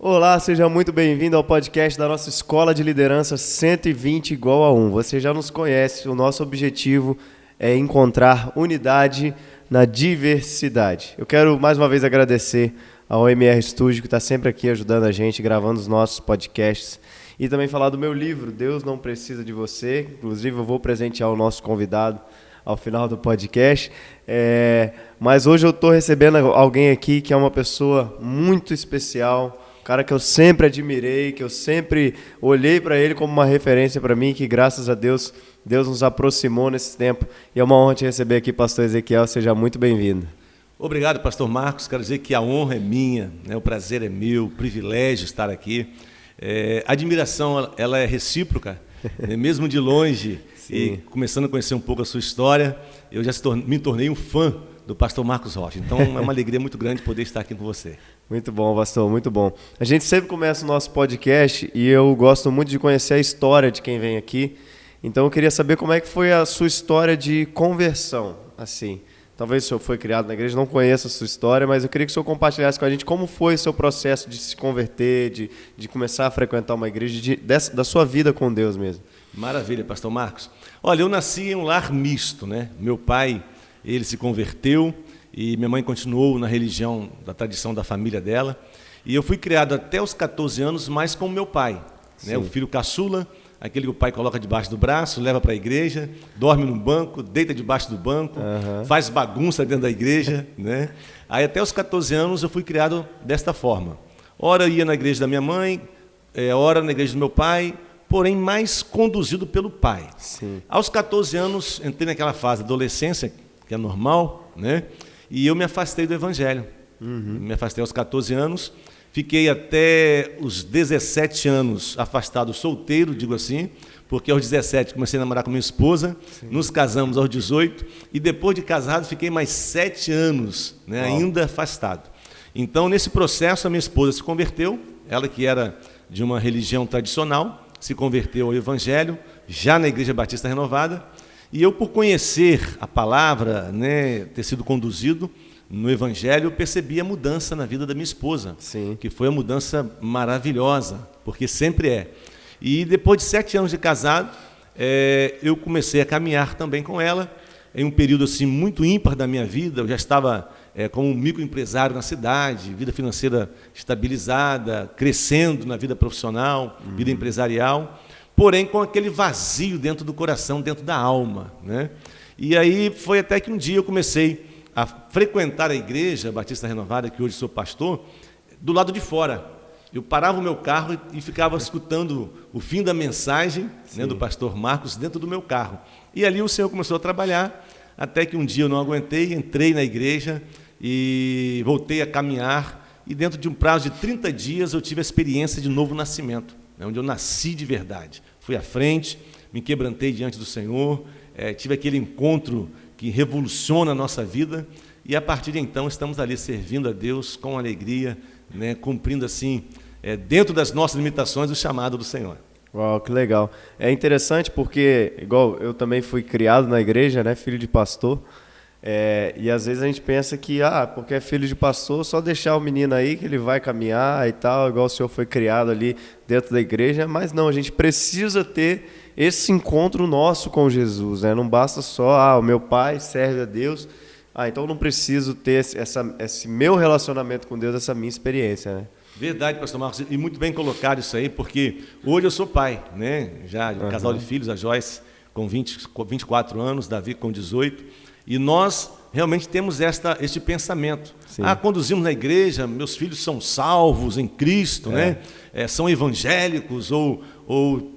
Olá, seja muito bem-vindo ao podcast da nossa Escola de Liderança 120 igual a 1. Você já nos conhece, o nosso objetivo é encontrar unidade na diversidade. Eu quero mais uma vez agradecer ao MR Studio, que está sempre aqui ajudando a gente, gravando os nossos podcasts. E também falar do meu livro, Deus Não Precisa de Você. Inclusive, eu vou presentear o nosso convidado ao final do podcast. Mas hoje eu estou recebendo alguém aqui que é uma pessoa muito especial, um cara que eu sempre admirei, que eu sempre olhei para ele como uma referência para mim, que graças a Deus, Deus nos aproximou nesse tempo. E é uma honra te receber aqui, pastor Ezequiel. Seja muito bem-vindo. Obrigado, pastor Marcos. Quero dizer que a honra é minha, né? O prazer é meu, o privilégio estar aqui. A admiração ela é recíproca, né? Mesmo de longe, e começando a conhecer um pouco a sua história, eu já me tornei um fã do pastor Marcos Rocha. Então é uma alegria muito grande poder estar aqui com você. Muito bom, pastor, muito bom. A gente sempre começa o nosso podcast e eu gosto muito de conhecer a história de quem vem aqui. Então eu queria saber como é que foi a sua história de conversão, assim. Talvez o senhor foi criado na igreja, não conheça a sua história, mas eu queria que o senhor compartilhasse com a gente como foi o seu processo de se converter, de começar a frequentar uma igreja, da sua vida com Deus mesmo. Maravilha, pastor Marcos. Olha, eu nasci em um lar misto, né? Meu pai, ele se converteu e minha mãe continuou na religião, da tradição da família dela. E eu fui criado até os 14 anos mais com meu pai, né? O filho caçula, aquele que o pai coloca debaixo do braço, leva para a igreja, dorme no banco, deita debaixo do banco, faz bagunça dentro da igreja, né? Aí até os 14 anos eu fui criado desta forma. Ora ia na igreja da minha mãe, ora na igreja do meu pai, porém mais conduzido pelo pai. Sim. Aos 14 anos entrei naquela fase da adolescência, que é normal, né? E eu me afastei do evangelho. Me afastei aos 14 anos, fiquei até os 17 anos afastado, solteiro, digo assim, porque aos 17 comecei a namorar com minha esposa, nos casamos aos 18, e depois de casado fiquei mais 7 anos, né, ainda afastado. Então, nesse processo, a minha esposa se converteu, ela que era de uma religião tradicional, se converteu ao evangelho, já na Igreja Batista Renovada, e eu, por conhecer a palavra, né, ter sido conduzido no evangelho, eu percebi a mudança na vida da minha esposa, que foi uma mudança maravilhosa, porque sempre é. E depois de 7 anos de casado, eu comecei a caminhar também com ela, em um período assim, muito ímpar da minha vida. Eu já estava como um microempresário na cidade, vida financeira estabilizada, crescendo na vida profissional, vida empresarial, porém com aquele vazio dentro do coração, dentro da alma, né? E aí foi até que um dia eu comecei a frequentar a Igreja Batista Renovada, que hoje sou pastor, do lado de fora. Eu parava o meu carro e ficava escutando o fim da mensagem, né, do pastor Marcos dentro do meu carro. E ali o Senhor começou a trabalhar, até que um dia eu não aguentei, entrei na igreja e voltei a caminhar, e dentro de um prazo de 30 dias eu tive a experiência de novo nascimento, né, onde eu nasci de verdade. Fui à frente, me quebrantei diante do Senhor, tive aquele encontro que revoluciona a nossa vida, e a partir de então estamos ali servindo a Deus com alegria, né, cumprindo assim, dentro das nossas limitações, o chamado do Senhor. Uau, que legal. É interessante porque, igual eu também fui criado na igreja, né, filho de pastor, e às vezes a gente pensa que, porque é filho de pastor, só deixar o menino aí que ele vai caminhar e tal, igual o senhor foi criado ali dentro da igreja, mas não, a gente precisa ter esse encontro nosso com Jesus, né? Não basta só, o meu pai serve a Deus, então eu não preciso ter esse meu relacionamento com Deus, essa minha experiência, né? Verdade, pastor Marcos, e muito bem colocado isso aí, porque hoje eu sou pai, né? Já um casal de filhos, a Joyce com 24 anos, Davi com 18, e nós realmente temos este pensamento. Conduzimos na igreja, meus filhos são salvos em Cristo, né? São evangélicos ou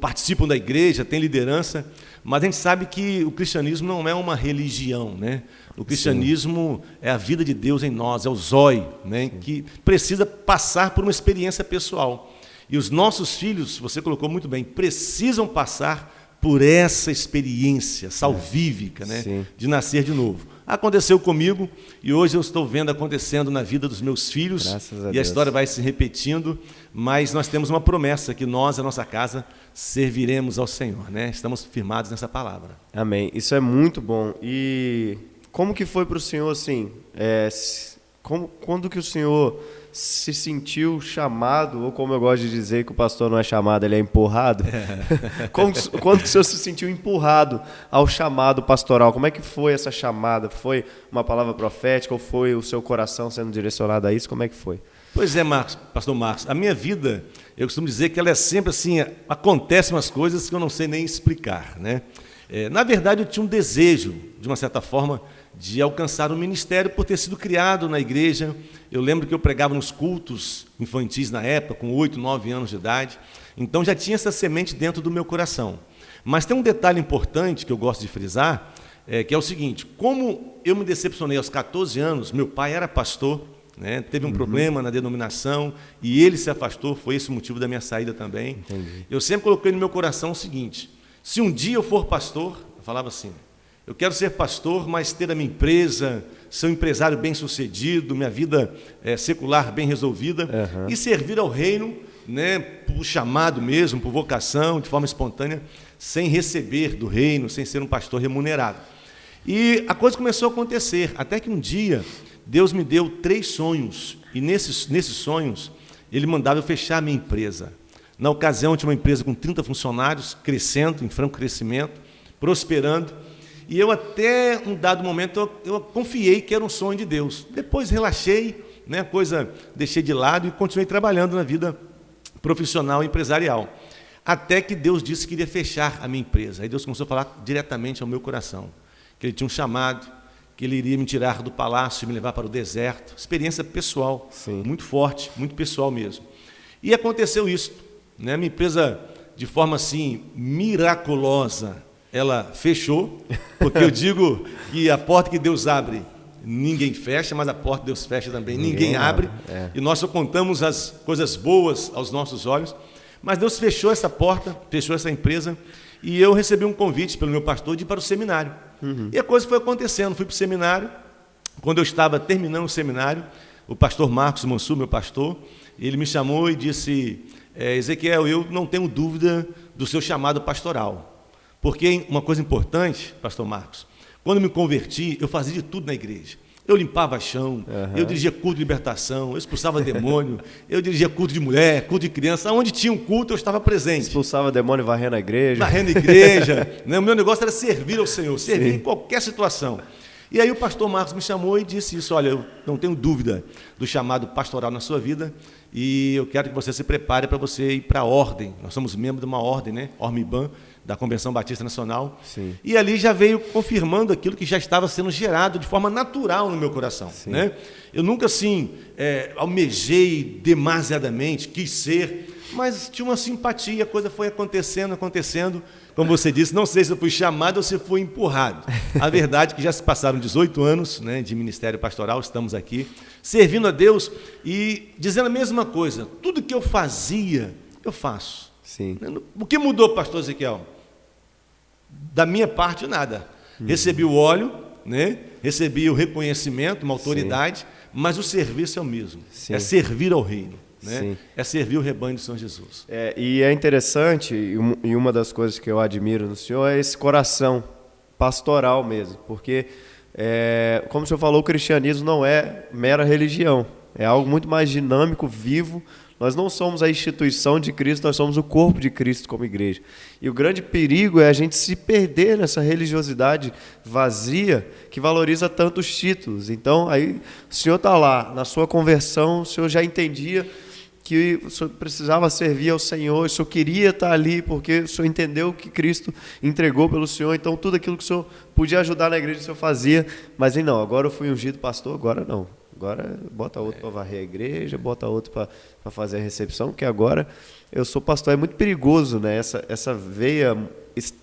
participam da igreja, têm liderança, mas a gente sabe que o cristianismo não é uma religião, né? O cristianismo é a vida de Deus em nós, é o Zoe, né? Que precisa passar por uma experiência pessoal. E os nossos filhos, você colocou muito bem, precisam passar por essa experiência salvífica, né? De nascer de novo. Aconteceu comigo e hoje eu estou vendo acontecendo na vida dos meus filhos. Graças a e Deus. A história vai se repetindo, mas nós temos uma promessa que nós, a nossa casa, serviremos ao Senhor, né? Estamos firmados nessa palavra. Amém. Isso é muito bom. E como que foi para o senhor, assim, Quando que o senhor se sentiu chamado, ou como eu gosto de dizer que o pastor não é chamado, ele é empurrado? Quando que o senhor se sentiu empurrado ao chamado pastoral? Como é que foi essa chamada? Foi uma palavra profética ou foi o seu coração sendo direcionado a isso? Como é que foi? Pois é, pastor Marcos, a minha vida, eu costumo dizer que ela é sempre assim, acontecem umas coisas que eu não sei nem explicar, né? Na verdade, eu tinha um desejo, de uma certa forma, de alcançar o ministério por ter sido criado na igreja. Eu lembro que eu pregava nos cultos infantis na época, com 8, 9 anos de idade, então já tinha essa semente dentro do meu coração. Mas tem um detalhe importante que eu gosto de frisar, que é o seguinte: como eu me decepcionei aos 14 anos, meu pai era pastor, né, teve um problema na denominação e ele se afastou, foi esse o motivo da minha saída também. Entendi. Eu sempre coloquei no meu coração o seguinte: se um dia eu for pastor, eu falava assim, eu quero ser pastor, mas ter a minha empresa, ser um empresário bem-sucedido, minha vida secular bem resolvida, e servir ao reino, né, por chamado mesmo, por vocação, de forma espontânea, sem receber do reino, sem ser um pastor remunerado. E a coisa começou a acontecer, até que um dia Deus me deu 3 sonhos, e nesses sonhos Ele mandava eu fechar a minha empresa. Na ocasião, eu tinha uma empresa com 30 funcionários, crescendo, em franco crescimento, prosperando, e eu até um dado momento, eu confiei que era um sonho de Deus. Depois relaxei, né, a coisa deixei de lado e continuei trabalhando na vida profissional e empresarial. Até que Deus disse que iria fechar a minha empresa. Aí Deus começou a falar diretamente ao meu coração, que Ele tinha um chamado, que Ele iria me tirar do palácio e me levar para o deserto. Experiência pessoal, Sim. muito forte, muito pessoal mesmo. E aconteceu isso, né? Minha empresa, de forma assim, miraculosa, ela fechou, porque eu digo que a porta que Deus abre, ninguém fecha, mas a porta que Deus fecha também, ninguém abre. E nós só contamos as coisas boas aos nossos olhos. Mas Deus fechou essa porta, fechou essa empresa, e eu recebi um convite pelo meu pastor de ir para o seminário. E a coisa foi acontecendo, fui para o seminário. Quando eu estava terminando o seminário, o pastor Marcos Mansur, meu pastor, ele me chamou e disse: Ezequiel, eu não tenho dúvida do seu chamado pastoral. Porque uma coisa importante, pastor Marcos, quando eu me converti, eu fazia de tudo na igreja. Eu limpava chão, eu dirigia culto de libertação, eu expulsava demônio, eu dirigia culto de mulher, culto de criança. Onde tinha um culto, eu estava presente. Expulsava demônio varrendo a igreja. Varrendo a igreja. Né? O meu negócio era servir ao Senhor, servir em qualquer situação. E aí o pastor Marcos me chamou e disse isso: olha, eu não tenho dúvida do chamado pastoral na sua vida e eu quero que você se prepare para você ir para a ordem. Nós somos membros de uma ordem, né? Ormiban, da Convenção Batista Nacional. Sim. E ali já veio confirmando aquilo que já estava sendo gerado de forma natural no meu coração. Né? Eu nunca assim almejei demasiadamente, quis ser, mas tinha uma simpatia, a coisa foi acontecendo. Como você disse, não sei se eu fui chamado ou se fui empurrado. A verdade é que já se passaram 18 anos, né, de ministério pastoral, estamos aqui, servindo a Deus e dizendo a mesma coisa. Tudo que eu fazia, eu faço. Sim. O que mudou, pastor Ezequiel? Da minha parte, nada. Recebi o óleo, né? Recebi o reconhecimento, uma autoridade, mas o serviço é o mesmo. Sim. É servir ao reino. Né? Sim. É servir o rebanho do Senhor Jesus. E é interessante, e uma das coisas que eu admiro no senhor é esse coração pastoral mesmo, porque, como o senhor falou, o cristianismo não é mera religião, é algo muito mais dinâmico, vivo. Nós não somos a instituição de Cristo, nós somos o corpo de Cristo como igreja. E o grande perigo é a gente se perder nessa religiosidade vazia que valoriza tantos títulos. Então, aí o senhor está lá, na sua conversão, o senhor já entendia que o senhor precisava servir ao Senhor, o senhor queria estar ali porque o senhor entendeu o que Cristo entregou pelo senhor, então tudo aquilo que o senhor podia ajudar na igreja o senhor fazia, mas não, agora eu fui ungido pastor, agora não. Agora bota outro para varrer a igreja, bota outro para fazer a recepção, porque agora eu sou pastor. É muito perigoso, né? Essa veia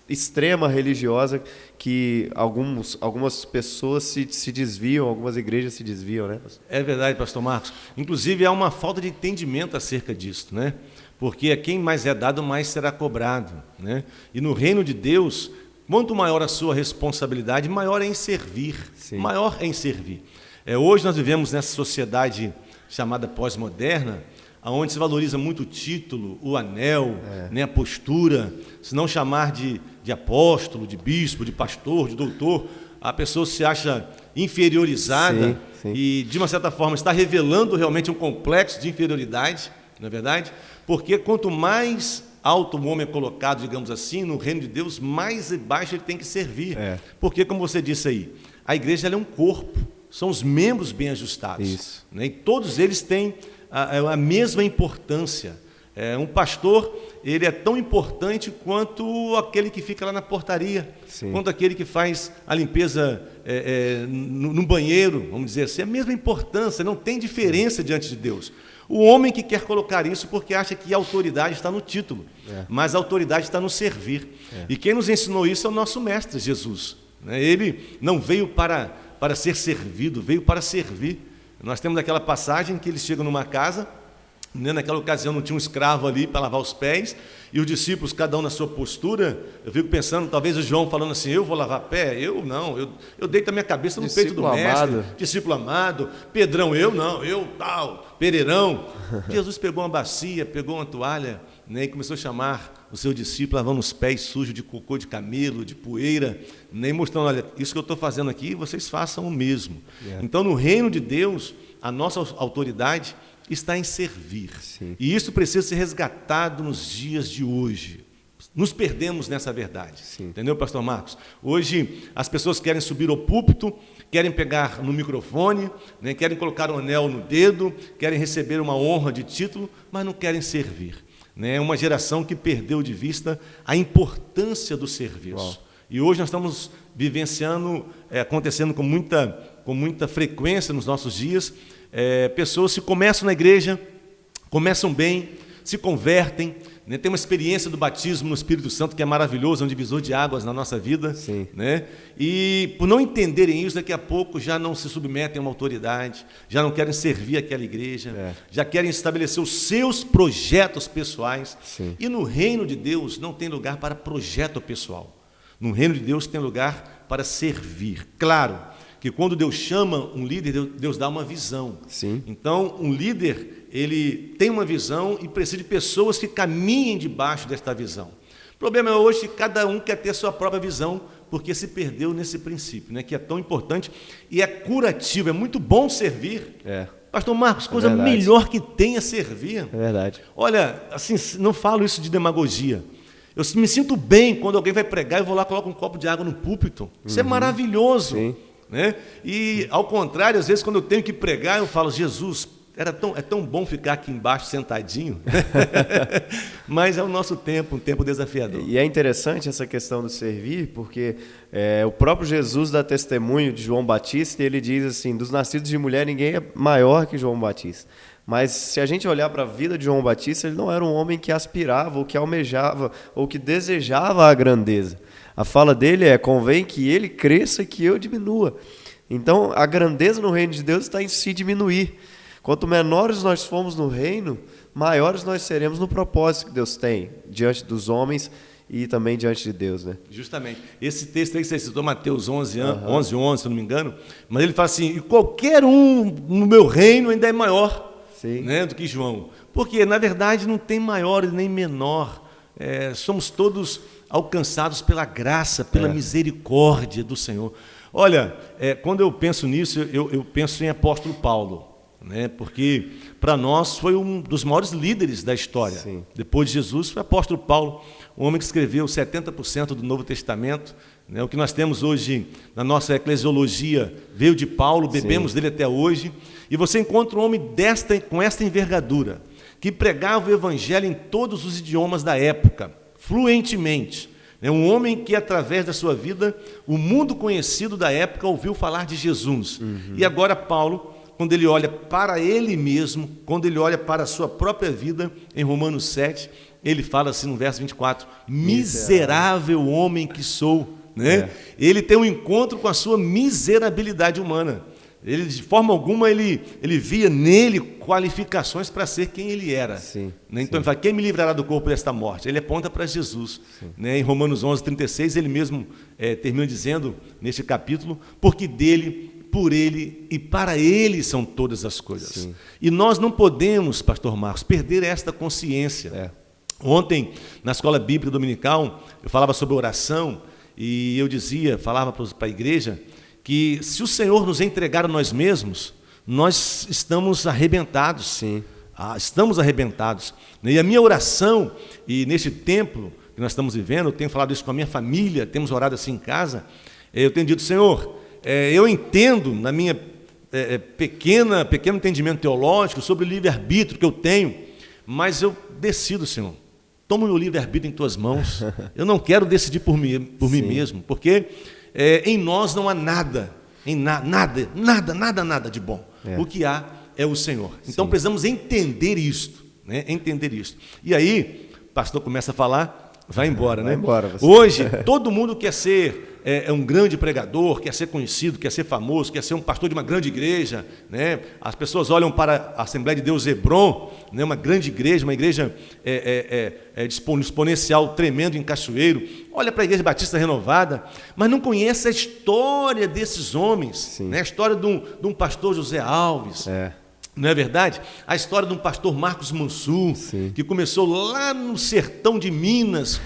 extrema religiosa que algumas pessoas se desviam, algumas igrejas se desviam, né? É verdade, pastor Marcos. Inclusive, há uma falta de entendimento acerca disso, né? Porque a quem mais é dado, mais será cobrado, né? E no reino de Deus, quanto maior a sua responsabilidade, maior é em servir. Sim. Maior é em servir. Hoje nós vivemos nessa sociedade chamada pós-moderna, onde se valoriza muito o título, o anel, né, a postura, se não chamar de apóstolo, de bispo, de pastor, de doutor, a pessoa se acha inferiorizada, Sim, sim. e, de uma certa forma, está revelando realmente um complexo de inferioridade, não é verdade? Porque quanto mais alto o homem é colocado, digamos assim, no reino de Deus, mais baixo ele tem que servir. Porque, como você disse aí, a igreja ela é um corpo, são os membros bem ajustados. Isso. Né? E todos eles têm a mesma importância. Um pastor, ele é tão importante quanto aquele que fica lá na portaria, Sim. quanto aquele que faz a limpeza no banheiro, vamos dizer assim, a mesma importância, não tem diferença diante de Deus. O homem que quer colocar isso porque acha que a autoridade está no título, mas a autoridade está no servir. E quem nos ensinou isso é o nosso mestre, Jesus. Né? Ele não veio para ser servido, veio para servir. Nós temos aquela passagem que eles chegam numa casa, né? Naquela ocasião não tinha um escravo ali para lavar os pés, e os discípulos, cada um na sua postura. Eu fico pensando, talvez o João falando assim, eu vou lavar pé? Eu não, eu deito a minha cabeça no peito do mestre, discípulo amado. Pedrão, eu não, eu tal, Pereirão. Jesus pegou uma bacia, pegou uma toalha, né, e começou a chamar o seu discípulo, lavando os pés sujos de cocô de camelo, de poeira, né, e mostrando, olha, isso que eu estou fazendo aqui, vocês façam o mesmo. Então, no reino de Deus, a nossa autoridade está em servir. Sim. E isso precisa ser resgatado nos dias de hoje. Nos perdemos nessa verdade. Sim. Entendeu, pastor Marcos? Hoje as pessoas querem subir ao púlpito, querem pegar no microfone, né, querem colocar um anel no dedo, querem receber uma honra de título, mas não querem servir. É uma geração que perdeu de vista a importância do serviço. Uau. E hoje nós estamos vivenciando, acontecendo com muita frequência nos nossos dias, pessoas que começam na igreja, começam bem, se convertem, né, tem uma experiência do batismo no Espírito Santo que é maravilhoso, é um divisor de águas na nossa vida. Sim. Né? E por não entenderem isso, daqui a pouco já não se submetem a uma autoridade, já não querem servir aquela igreja, já querem estabelecer os seus projetos pessoais. Sim. E no reino de Deus não tem lugar para projeto pessoal. No reino de Deus tem lugar para servir. Claro que quando Deus chama um líder, Deus dá uma visão. Sim. Então, um líder, ele tem uma visão e precisa de pessoas que caminhem debaixo desta visão. O problema é hoje que cada um quer ter sua própria visão, porque se perdeu nesse princípio, né, que é tão importante e é curativo, é muito bom servir. Pastor Marcos, coisa melhor que tem é servir. É verdade. Olha, assim, não falo isso de demagogia. Eu me sinto bem quando alguém vai pregar e vou lá, coloco um copo de água no púlpito. Isso é maravilhoso. Sim. Né? E, ao contrário, às vezes, quando eu tenho que pregar, eu falo, Jesus, é tão bom ficar aqui embaixo sentadinho. Mas é o nosso tempo, um tempo desafiador. E é interessante essa questão do servir, porque o próprio Jesus dá testemunho de João Batista, e ele diz assim, dos nascidos de mulher, ninguém é maior que João Batista. Mas se a gente olhar para a vida de João Batista, ele não era um homem que aspirava, ou que almejava, ou que desejava a grandeza. A fala dele é, convém que ele cresça e que eu diminua. Então, a grandeza no reino de Deus está em se diminuir. Quanto menores nós formos no reino, maiores nós seremos no propósito que Deus tem diante dos homens e também diante de Deus, né? Justamente. Esse texto aí que você citou, Mateus 11:11, se eu não me engano, mas ele fala assim, e qualquer um no meu reino ainda é maior, né, do que João. Porque, na verdade, não tem maior nem menor. Somos todos alcançados pela graça, pela misericórdia do Senhor. Olha, quando eu penso nisso, eu penso em apóstolo Paulo, né? Porque para nós foi um dos maiores líderes da história. Sim. Depois de Jesus foi o apóstolo Paulo, um homem que escreveu 70% do Novo Testamento, né? O que nós temos hoje na nossa eclesiologia veio de Paulo, bebemos dele até hoje, e você encontra um homem com esta envergadura, que pregava o evangelho em todos os idiomas da época, fluentemente. É um homem que, através da sua vida, o mundo conhecido da época ouviu falar de Jesus. E agora Paulo, quando ele olha para ele mesmo, quando ele olha para a sua própria vida, em Romanos 7, ele fala assim no verso 24, miserável homem que sou. Né? Ele tem um encontro com a sua miserabilidade humana. Ele, de forma alguma, ele via nele qualificações para ser quem ele era. Né? Então ele fala, quem me livrará do corpo desta morte? Ele aponta para Jesus. Né? Em Romanos 11:36, ele mesmo termina dizendo, neste capítulo, porque dele, por ele e para ele são todas as coisas. E nós não podemos, pastor Marcos, perder esta consciência. Ontem, na escola bíblica dominical, eu falava sobre oração, e eu falava para a igreja, que se o Senhor nos entregar a nós mesmos, nós estamos arrebentados. Sim. Estamos arrebentados. E a minha oração, e neste tempo que nós estamos vivendo, eu tenho falado isso com a minha família, temos orado assim em casa, eu tenho dito, Senhor, eu entendo na minha pequeno entendimento teológico sobre o livre-arbítrio que eu tenho, mas eu decido, Senhor, toma o meu livre-arbítrio em tuas mãos, eu não quero decidir por mim mesmo, porque em nós não há nada de bom. O que há é o Senhor. Então precisamos entender isto, né? Entender isto. E aí, o pastor começa a falar, vai embora, né? Vai embora, você. Hoje, todo mundo quer ser um grande pregador, quer ser conhecido, quer ser famoso, quer ser um pastor de uma grande igreja, né? As pessoas olham para a Assembleia de Deus Hebron, né? Uma grande igreja, uma igreja exponencial tremendo em Cachoeiro, olha para a Igreja Batista Renovada, mas não conhece a história desses homens, né? A história de um pastor José Alves, não é verdade? A história de um pastor Marcos Mansur, que começou lá no sertão de Minas,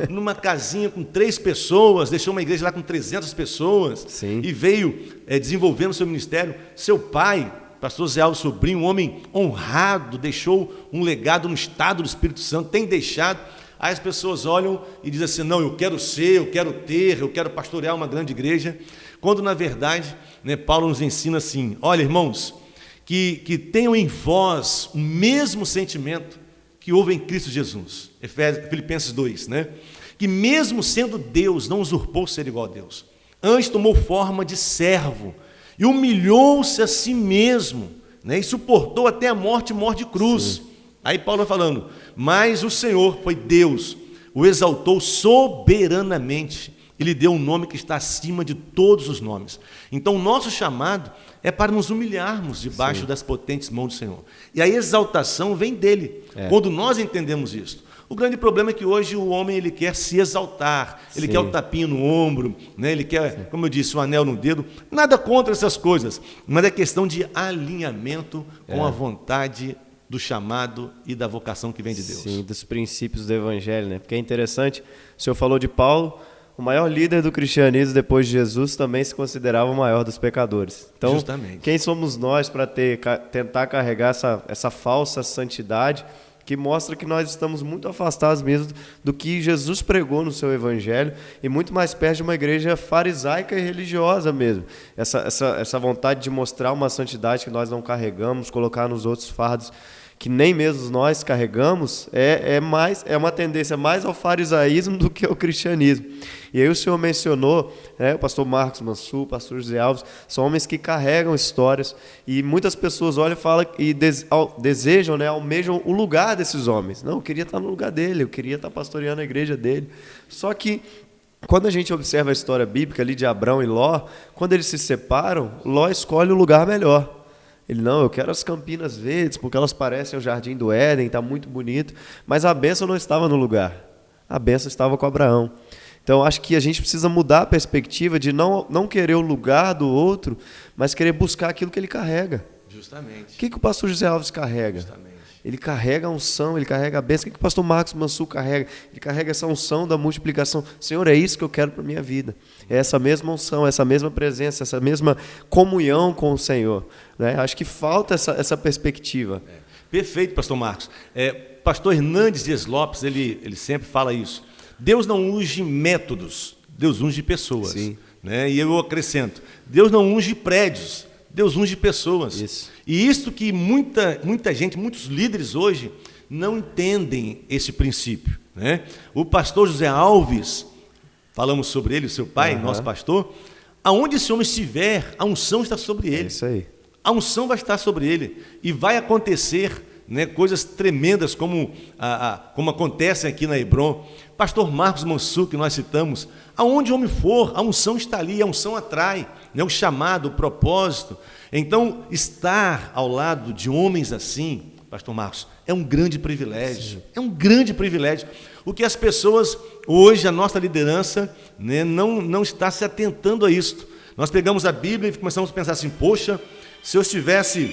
numa casinha com 3 pessoas, deixou uma igreja lá com 300 pessoas, e veio desenvolvendo seu ministério. Seu pai, pastor Zé Alves Sobrinho, um homem honrado, deixou um legado no estado do Espírito Santo, tem deixado. Aí as pessoas olham e dizem assim, não, eu quero pastorear uma grande igreja, quando na verdade, né, Paulo nos ensina assim, olha irmãos, que tenham em vós o mesmo sentimento que houve em Cristo Jesus. Filipenses 2, né? Que mesmo sendo Deus, não usurpou ser igual a Deus. Antes tomou forma de servo e humilhou-se a si mesmo, né? E suportou até a morte de cruz. Aí Paulo vai falando, mas o Senhor, foi Deus, o exaltou soberanamente e lhe deu um nome que está acima de todos os nomes. Então, o nosso chamado é para nos humilharmos debaixo das potentes mãos do Senhor. E a exaltação vem dele, quando nós entendemos isso. O grande problema é que hoje o homem ele quer se exaltar, ele quer o tapinho no ombro, né? Ele quer, como eu disse, o anel no dedo. Nada contra essas coisas, mas é questão de alinhamento com a vontade do chamado e da vocação que vem de Deus. Sim, dos princípios do Evangelho, né? Porque é interessante, o senhor falou de Paulo, o maior líder do cristianismo depois de Jesus também se considerava o maior dos pecadores. Então, quem somos nós para tentar carregar essa falsa santidade que mostra que nós estamos muito afastados mesmo do que Jesus pregou no seu evangelho e muito mais perto de uma igreja farisaica e religiosa mesmo. Essa vontade de mostrar uma santidade que nós não carregamos, colocar nos outros fardos que nem mesmo nós carregamos, é uma tendência mais ao farisaísmo do que ao cristianismo. E aí o senhor mencionou, o pastor Marcos Mansur, o pastor José Alves, são homens que carregam histórias, e muitas pessoas olham e falam e desejam, almejam o lugar desses homens. Não, eu queria estar no lugar dele, eu queria estar pastoreando a igreja dele. Só que quando a gente observa a história bíblica ali de Abrão e Ló, quando eles se separam, Ló escolhe o lugar melhor. Ele, não, eu quero as Campinas Verdes, porque elas parecem o Jardim do Éden, está muito bonito. Mas a bênção não estava no lugar. A bênção estava com Abraão. Então, acho que a gente precisa mudar a perspectiva de não querer o lugar do outro, mas querer buscar aquilo que ele carrega. Justamente. O que o pastor José Alves carrega? Justamente. Ele carrega a unção, ele carrega a bênção. O que o pastor Marcos Mansur carrega? Ele carrega essa unção da multiplicação. Senhor, é isso que eu quero para a minha vida. É essa mesma unção, essa mesma presença, essa mesma comunhão com o Senhor. Né? Acho que falta essa perspectiva. Perfeito, pastor Marcos. Pastor Hernandes Dias Lopes, ele sempre fala isso. Deus não unge métodos, Deus unge pessoas. Sim. Né? E eu acrescento, Deus não unge prédios, Deus unge pessoas. Isso. E isso que muita gente, muitos líderes hoje não entendem esse princípio. Né? O pastor José Alves, falamos sobre ele, o seu pai, nosso pastor, aonde esse homem estiver, a unção está sobre ele. É isso aí. A unção vai estar sobre ele e vai acontecer, né, coisas tremendas como acontecem aqui na Hebron. Pastor Marcos Mansur, que nós citamos, aonde o homem for, a unção está ali, a unção atrai, né, o chamado, o propósito. Então, estar ao lado de homens assim, pastor Marcos, é um grande privilégio. Sim. É um grande privilégio. O que as pessoas, hoje, a nossa liderança, né, não está se atentando a isto. Nós pegamos a Bíblia e começamos a pensar assim, poxa, se eu estivesse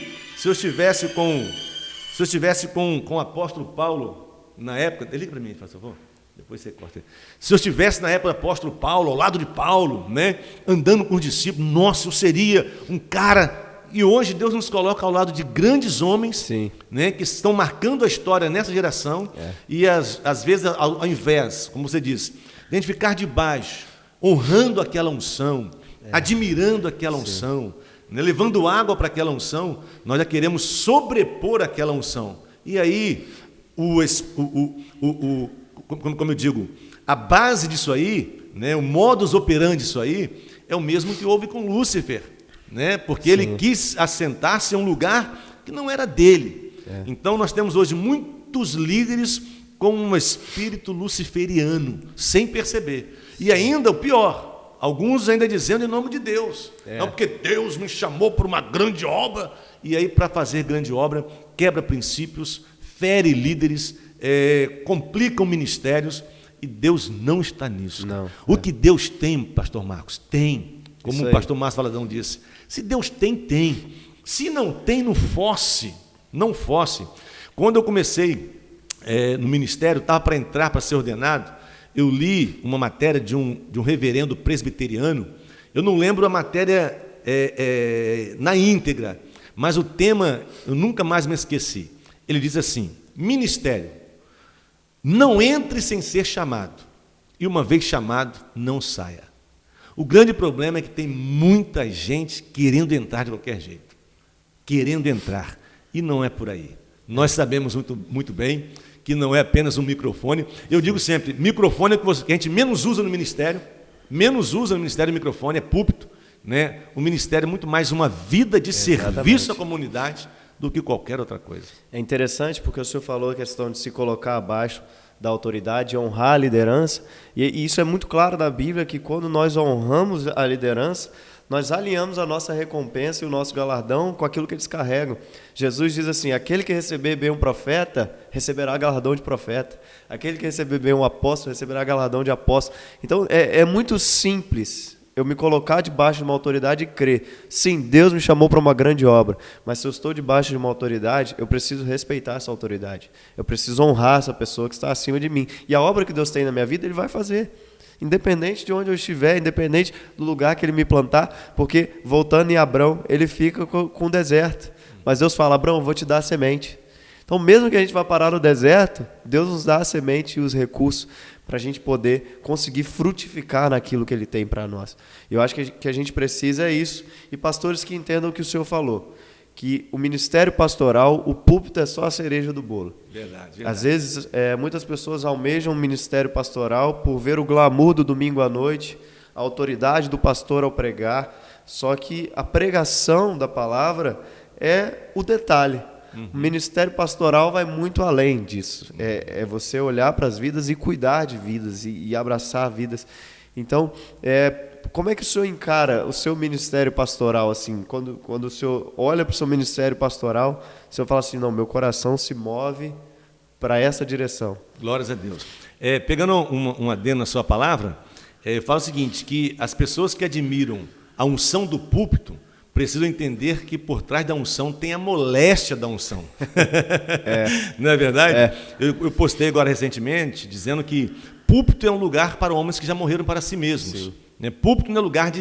com o apóstolo Paulo na época, liga para mim, por favor. Depois você corta. Se eu estivesse na época do apóstolo Paulo, ao lado de Paulo, né, andando com os discípulos, nossa, eu seria um cara. E hoje Deus nos coloca ao lado de grandes homens, né, que estão marcando a história nessa geração. E às vezes, ao invés, como você disse, de a gente ficar debaixo, honrando aquela unção, admirando aquela unção, né, levando água para aquela unção, nós já queremos sobrepor aquela unção. E aí, como eu digo, a base disso aí, né, o modus operandi disso aí, é o mesmo que houve com Lúcifer, né, porque ele quis assentar-se em um lugar que não era dele. Então nós temos hoje muitos líderes com um espírito luciferiano, sem perceber. E ainda o pior, alguns ainda dizendo em nome de Deus. Não, porque Deus me chamou para uma grande obra. E aí, para fazer grande obra, quebra princípios, fere líderes, complicam ministérios, e Deus não está nisso. Não, o que Deus tem, pastor Marcos, tem. Como o pastor Márcio Valadão disse, se Deus tem, tem. Se não tem, não fosse. Não fosse. Quando eu comecei no ministério, estava para entrar, para ser ordenado, eu li uma matéria de um reverendo presbiteriano. Eu não lembro a matéria na íntegra, mas o tema eu nunca mais me esqueci. Ele diz assim: ministério, não entre sem ser chamado, e uma vez chamado, não saia. O grande problema é que tem muita gente querendo entrar de qualquer jeito, querendo entrar, e não é por aí. Nós sabemos muito bem que não é apenas um microfone. Eu digo sempre, microfone é que a gente menos usa no ministério, microfone, é púlpito, né? O ministério é muito mais uma vida de serviço à comunidade do que qualquer outra coisa. É interessante porque o senhor falou a questão de se colocar abaixo da autoridade, honrar a liderança, e isso é muito claro na Bíblia, que quando nós honramos a liderança, nós alinhamos a nossa recompensa e o nosso galardão com aquilo que eles carregam. Jesus diz assim: aquele que receber bem um profeta, receberá galardão de profeta. Aquele que receber bem um apóstolo, receberá galardão de apóstolo. Então, é muito simples eu me colocar debaixo de uma autoridade e crer. Sim, Deus me chamou para uma grande obra, mas se eu estou debaixo de uma autoridade, eu preciso respeitar essa autoridade. Eu preciso honrar essa pessoa que está acima de mim. E a obra que Deus tem na minha vida, Ele vai fazer. Independente de onde eu estiver, independente do lugar que Ele me plantar, porque, voltando em Abrão, ele fica com o deserto. Mas Deus fala: Abrão, eu vou te dar a semente. Então, mesmo que a gente vá parar no deserto, Deus nos dá a semente e os recursos para a gente poder conseguir frutificar naquilo que Ele tem para nós. Eu acho que a gente precisa é isso. E pastores que entendam o que o senhor falou, que o ministério pastoral, o púlpito é só a cereja do bolo. Verdade. Às vezes, muitas pessoas almejam o ministério pastoral por ver o glamour do domingo à noite, a autoridade do pastor ao pregar, só que a pregação da palavra é o detalhe. O ministério pastoral vai muito além disso. É você olhar para as vidas e cuidar de vidas e abraçar vidas. Então, como é que o senhor encara o seu ministério pastoral? Assim, quando o senhor olha para o seu ministério pastoral, o senhor fala assim: não, meu coração se move para essa direção. Glórias a Deus. Pegando um adendo na sua palavra, eu falo o seguinte, que as pessoas que admiram a unção do púlpito precisam entender que por trás da unção tem a moléstia da unção. Não é verdade? Eu postei agora recentemente dizendo que púlpito é um lugar para homens que já morreram para si mesmos. Sim. Púlpito não é lugar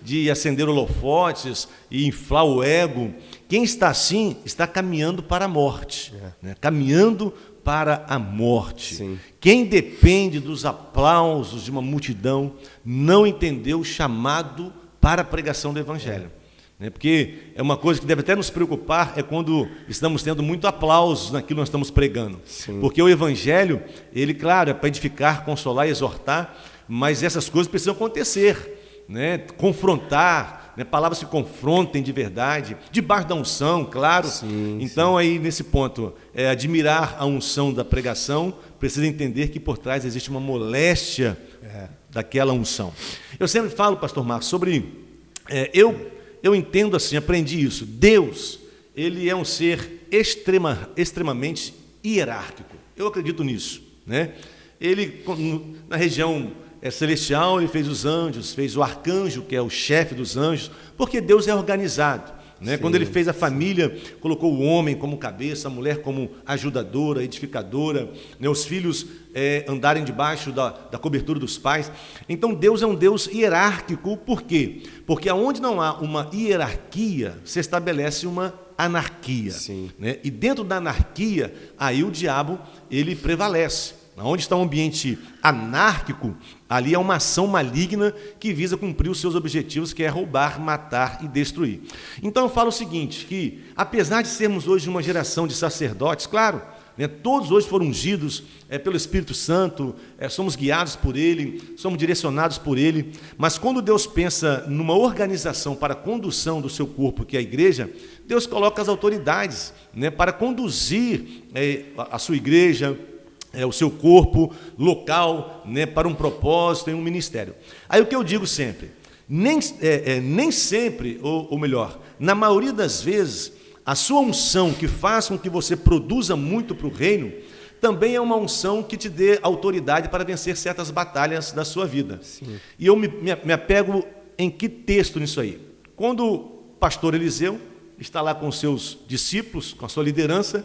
de acender holofotes e inflar o ego. Quem está assim está caminhando para a morte. Caminhando para a morte. Sim. Quem depende dos aplausos de uma multidão não entendeu o chamado para a pregação do Evangelho. Porque é uma coisa que deve até nos preocupar, é quando estamos tendo muito aplausos naquilo que nós estamos pregando. Sim. Porque o Evangelho, ele, claro, é para edificar, consolar e exortar, mas essas coisas precisam acontecer, né? Confrontar, né? Palavras que confrontem de verdade, debaixo da unção, claro. Sim, então, aí nesse ponto, admirar a unção da pregação, precisa entender que por trás existe uma moléstia daquela unção. Eu sempre falo, pastor Marcos, sobre... Eu entendo assim, aprendi isso. Deus, Ele é um ser extremamente hierárquico. Eu acredito nisso, né? Ele, na região celestial, Ele fez os anjos, fez o arcanjo, que é o chefe dos anjos, porque Deus é organizado. né? Sim, Quando ele fez a família, colocou o homem como cabeça, a mulher como ajudadora, edificadora, né? Os filhos andarem debaixo da cobertura dos pais. Então Deus é um Deus hierárquico. Por quê? Porque onde não há uma hierarquia, se estabelece uma anarquia, né? E dentro da anarquia, aí o diabo ele prevalece. Onde está um ambiente anárquico, ali é uma ação maligna que visa cumprir os seus objetivos, que é roubar, matar e destruir. Então eu falo o seguinte, que apesar de sermos hoje uma geração de sacerdotes, claro, né, todos hoje foram ungidos pelo Espírito Santo, somos guiados por Ele, somos direcionados por Ele, mas quando Deus pensa numa organização para a condução do seu corpo, que é a igreja, Deus coloca as autoridades, né, para conduzir a sua igreja, o seu corpo local, né, para um propósito, em um ministério. Aí o que eu digo sempre, nem sempre, ou melhor, na maioria das vezes, a sua unção que faz com que você produza muito para o reino, também é uma unção que te dê autoridade para vencer certas batalhas da sua vida. Sim. E eu me apego em que texto nisso aí? Quando o pastor Eliseu está lá com seus discípulos, com a sua liderança,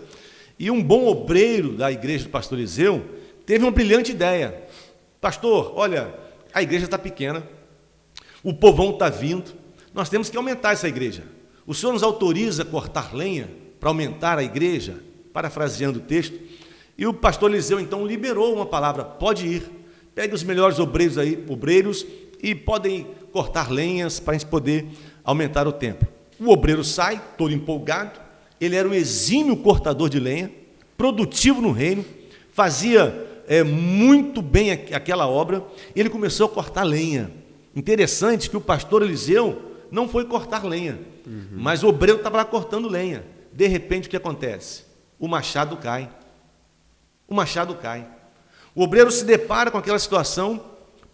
e um bom obreiro da igreja do pastor Eliseu teve uma brilhante ideia. Pastor, olha, a igreja está pequena, o povão está vindo, nós temos que aumentar essa igreja. O senhor nos autoriza a cortar lenha para aumentar a igreja? Parafraseando o texto. E o pastor Eliseu, então, liberou uma palavra, pode ir, pegue os melhores obreiros e podem cortar lenhas para a gente poder aumentar o templo. O obreiro sai, todo empolgado, ele era um exímio cortador de lenha, produtivo no reino, fazia muito bem aquela obra, e ele começou a cortar lenha. Interessante que o pastor Eliseu não foi cortar lenha, mas o obreiro estava lá cortando lenha. De repente, o que acontece? O machado cai. O machado cai. O obreiro se depara com aquela situação,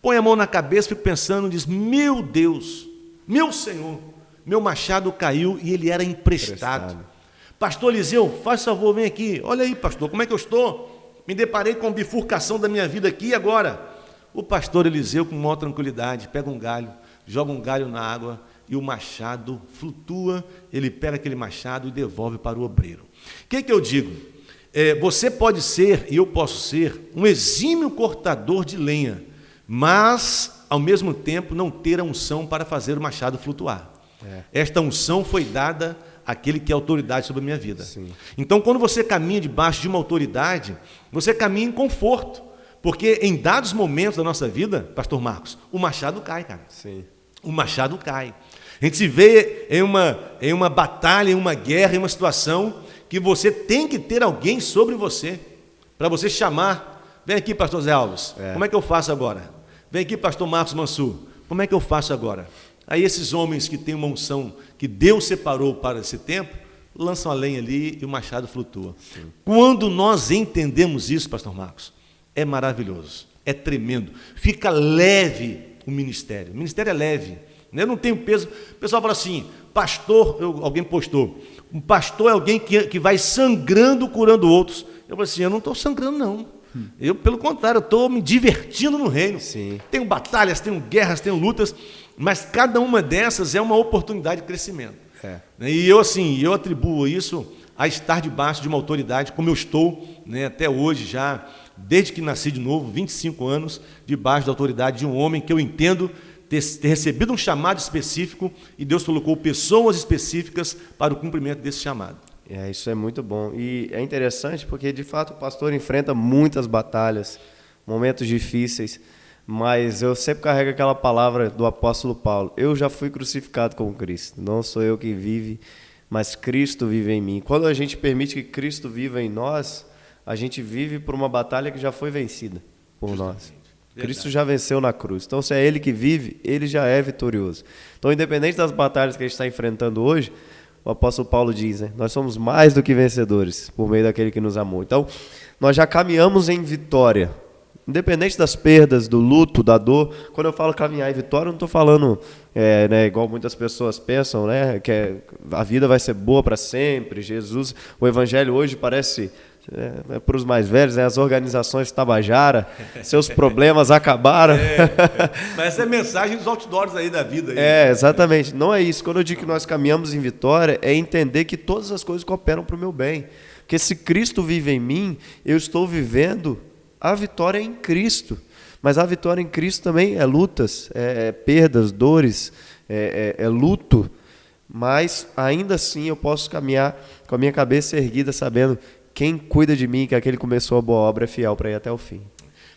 põe a mão na cabeça, fica pensando, diz, meu Deus, meu Senhor, meu machado caiu e ele era emprestado. Pastor Eliseu, faz favor, vem aqui. Olha aí, pastor, como é que eu estou? Me deparei com a bifurcação da minha vida aqui e agora. O pastor Eliseu, com maior tranquilidade, pega um galho, joga um galho na água e o machado flutua, ele pega aquele machado e devolve para o obreiro. O que eu digo? Você pode ser, e eu posso ser, um exímio cortador de lenha, mas, ao mesmo tempo, não ter a unção para fazer o machado flutuar. Esta unção foi dada àquele que é autoridade sobre a minha vida. Sim. Então, quando você caminha debaixo de uma autoridade, você caminha em conforto, porque em dados momentos da nossa vida, pastor Marcos, o machado cai, cara. Sim. O machado cai. A gente se vê em uma batalha, em uma guerra, em uma situação que você tem que ter alguém sobre você, para você chamar. Vem aqui, pastor Zé Alves, como é que eu faço agora? Vem aqui, pastor Marcos Mansur, como é que eu faço agora? Aí esses homens que têm uma unção que Deus separou para esse tempo, lançam a lenha ali e o machado flutua. Sim. Quando nós entendemos isso, pastor Marcos, é maravilhoso, é tremendo, fica leve o ministério é leve, né? Não tem peso. O pessoal fala assim, pastor, alguém postou, um pastor é alguém que vai sangrando, curando outros. Eu falo assim, eu não estou sangrando não, eu pelo contrário, eu estou me divertindo no reino. Sim. Tenho batalhas, tenho guerras, tenho lutas, mas cada uma dessas é uma oportunidade de crescimento. E eu atribuo isso a estar debaixo de uma autoridade, como eu estou, né, até hoje já, desde que nasci de novo, 25 anos, debaixo da autoridade de um homem que eu entendo ter recebido um chamado específico e Deus colocou pessoas específicas para o cumprimento desse chamado. Isso é muito bom. E é interessante porque, de fato, o pastor enfrenta muitas batalhas, momentos difíceis, mas eu sempre carrego aquela palavra do apóstolo Paulo, eu já fui crucificado com Cristo, não sou eu que vive, mas Cristo vive em mim. Quando a gente permite que Cristo viva em nós, a gente vive por uma batalha que já foi vencida por nós. Cristo já venceu na cruz. Então, se é Ele que vive, Ele já é vitorioso. Então, independente das batalhas que a gente está enfrentando hoje, o apóstolo Paulo diz, né? Nós somos mais do que vencedores por meio daquele que nos amou. Então, nós já caminhamos em vitória. Independente das perdas, do luto, da dor. Quando eu falo caminhar em vitória, eu não estou falando igual muitas pessoas pensam, né, que a vida vai ser boa para sempre. Jesus, o evangelho hoje parece para os mais velhos, né? As organizações Tabajara, seus problemas acabaram. Mas essa é a mensagem dos outdoors aí da vida. Aí. Exatamente. Não é isso. Quando eu digo que nós caminhamos em vitória, é entender que todas as coisas cooperam para o meu bem. Porque se Cristo vive em mim, eu estou vivendo a vitória em Cristo. Mas a vitória em Cristo também é lutas, perdas, dores, é luto. Mas ainda assim eu posso caminhar com a minha cabeça erguida, sabendo quem cuida de mim, que aquele que começou a boa obra é fiel para ir até o fim.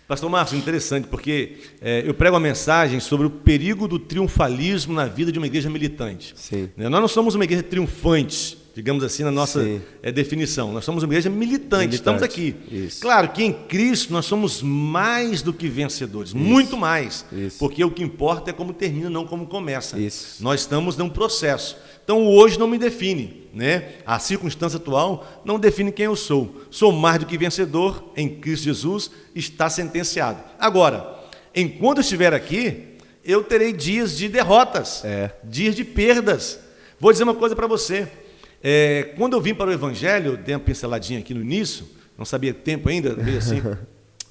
Pastor Márcio, interessante, porque eu prego uma mensagem sobre o perigo do triunfalismo na vida de uma igreja militante. Sim. Nós não somos uma igreja triunfante, digamos assim, na nossa definição. Nós somos uma igreja militante. Estamos aqui. Isso. Claro que em Cristo nós somos mais do que vencedores, isso. Muito mais. Isso. Porque o que importa é como termina, não como começa. Isso. Nós estamos num processo. Então, hoje não me define, né? A circunstância atual não define quem eu sou. Sou mais do que vencedor em Cristo Jesus, está sentenciado. Agora, enquanto eu estiver aqui, eu terei dias de derrotas, dias de perdas. Vou dizer uma coisa para você. Quando eu vim para o Evangelho, dei uma pinceladinha aqui no início, não sabia tempo ainda, veio assim.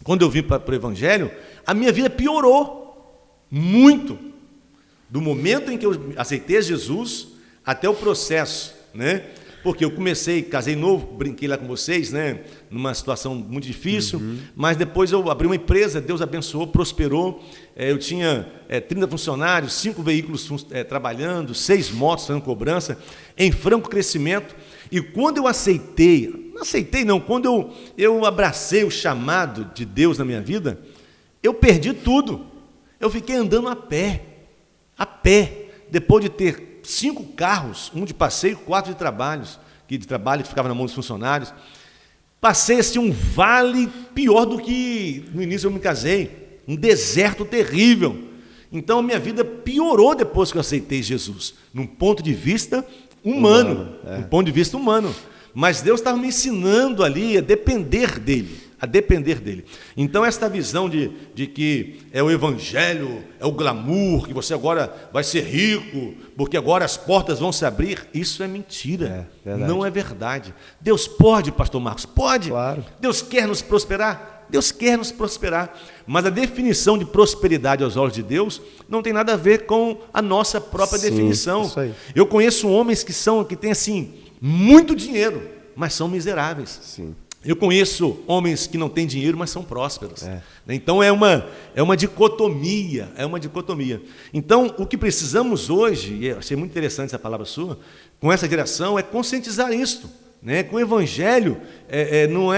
Quando eu vim para o Evangelho, a minha vida piorou muito. Do momento em que eu aceitei Jesus até o processo, né? Porque eu casei novo, brinquei lá com vocês, né? Numa situação muito difícil, mas depois eu abri uma empresa, Deus abençoou, prosperou. Eu tinha 30 funcionários, 5 veículos trabalhando, 6 motos fazendo cobrança, em franco crescimento. E quando eu quando eu abracei o chamado de Deus na minha vida, eu perdi tudo. Eu fiquei andando a pé, depois de ter 5 carros, um de passeio, 4 de trabalho que ficava na mão dos funcionários. Passei assim um vale pior do que no início eu me casei, um deserto terrível. Então a minha vida piorou depois que eu aceitei Jesus, num ponto de vista humano. Mas Deus estava me ensinando ali a depender dele. Então, esta visão de que é o evangelho, é o glamour, que você agora vai ser rico, porque agora as portas vão se abrir, isso é mentira, não é verdade. Deus pode, pastor Marcos, pode. Claro. Deus quer nos prosperar, mas a definição de prosperidade aos olhos de Deus não tem nada a ver com a nossa própria definição. Isso aí. Eu conheço homens que têm assim, muito dinheiro, mas são miseráveis. Sim. Eu conheço homens que não têm dinheiro, mas são prósperos. Então é uma dicotomia, Então, o que precisamos hoje, e eu achei muito interessante essa palavra sua, com essa geração, é conscientizar isto, né? Com o evangelho, não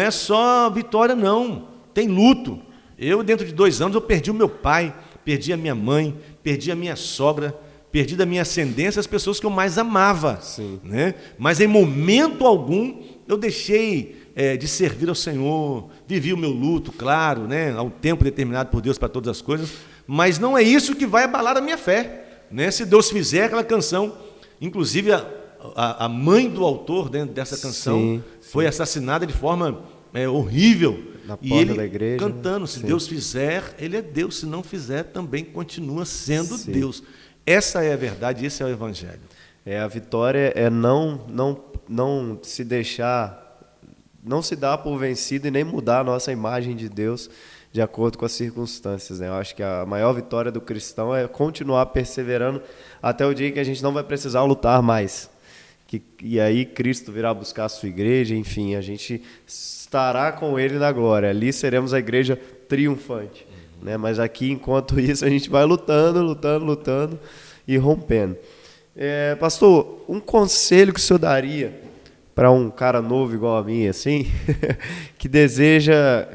é só vitória, não. Tem luto. Dentro de 2 anos, eu perdi o meu pai, perdi a minha mãe, perdi a minha sogra, perdi da minha ascendência as pessoas que eu mais amava. Né? Mas em momento algum eu deixei de servir ao Senhor, vivi o meu luto, claro, né? Há um tempo determinado por Deus para todas as coisas, mas não é isso que vai abalar a minha fé. Né? Se Deus fizer aquela canção, inclusive a mãe do autor dessa canção foi assassinada de forma horrível. Na e porta ele da igreja, cantando, se Deus fizer, ele é Deus, se não fizer, também continua sendo Deus. Essa é a verdade, esse é o evangelho. A vitória é não se deixar, não se dar por vencido e nem mudar a nossa imagem de Deus de acordo com as circunstâncias. Né? Eu acho que a maior vitória do cristão é continuar perseverando até o dia que a gente não vai precisar lutar mais. E aí Cristo virá buscar a sua igreja, enfim, a gente estará com Ele na glória. Ali seremos a igreja triunfante. Né? Mas aqui, enquanto isso, a gente vai lutando e rompendo. Pastor, um conselho que o senhor daria para um cara novo igual a mim, assim, que deseja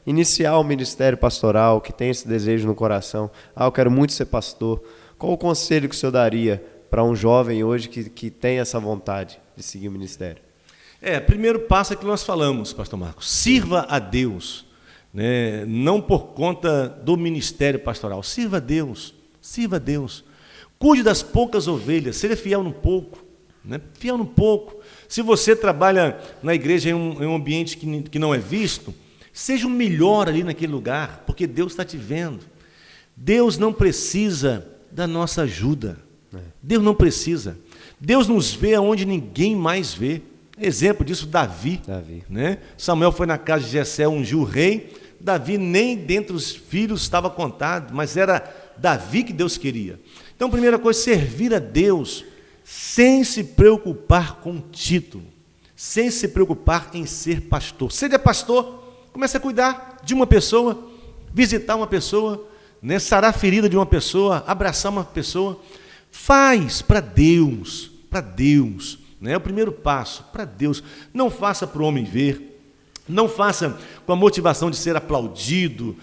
iniciar o ministério pastoral, que tem esse desejo no coração, eu quero muito ser pastor, qual o conselho que o senhor daria para um jovem hoje que tem essa vontade de seguir o ministério? Primeiro passo é que nós falamos, pastor Marcos, sirva a Deus, né? Não por conta do ministério pastoral, sirva a Deus, cuide das poucas ovelhas, seja fiel no pouco, né? Fiel no pouco. Se você trabalha na igreja em um ambiente que não é visto, seja o melhor ali naquele lugar, porque Deus está te vendo. Deus não precisa da nossa ajuda. Deus não precisa. Deus nos vê aonde ninguém mais vê. Exemplo disso, Davi. Né? Samuel foi na casa de Jessé, ungiu o rei. Davi nem dentre os filhos estava contado, mas era Davi que Deus queria. Então, primeira coisa, servir a Deus sem se preocupar com o título, sem se preocupar em ser pastor. Se ele é pastor, comece a cuidar de uma pessoa, visitar uma pessoa, né, sarar a ferida de uma pessoa, abraçar uma pessoa. Faz para Deus, né, é o primeiro passo, para Deus. Não faça para o homem ver, não faça com a motivação de ser aplaudido,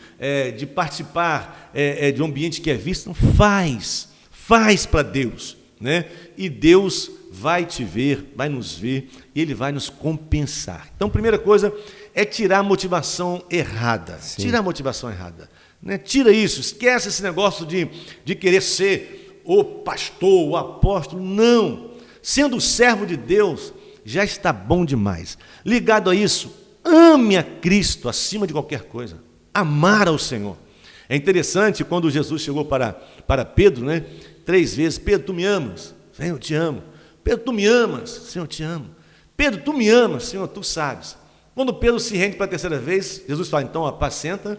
de participar de um ambiente que é visto. Não, faz para Deus, né? E Deus vai te ver, vai nos ver, e Ele vai nos compensar. Então, a primeira coisa é tirar a motivação errada. Sim. Tira a motivação errada, né? Tira isso, esquece esse negócio de querer ser o pastor, o apóstolo. Não, sendo servo de Deus, já está bom demais. Ligado a isso, ame a Cristo acima de qualquer coisa. Amar ao Senhor. É interessante quando Jesus chegou para Pedro, né? 3 vezes: Pedro, tu me amas? Senhor, eu te amo. Pedro, tu me amas? Senhor, eu te amo. Pedro, tu me amas? Senhor, tu sabes. Quando Pedro se rende para a 3ª vez, Jesus fala: então apacenta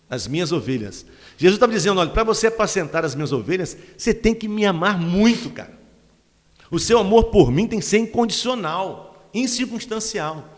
as minhas ovelhas. Jesus estava dizendo: olha, para você apacentar as minhas ovelhas, você tem que me amar muito, cara. O seu amor por mim tem que ser incondicional, incircunstancial.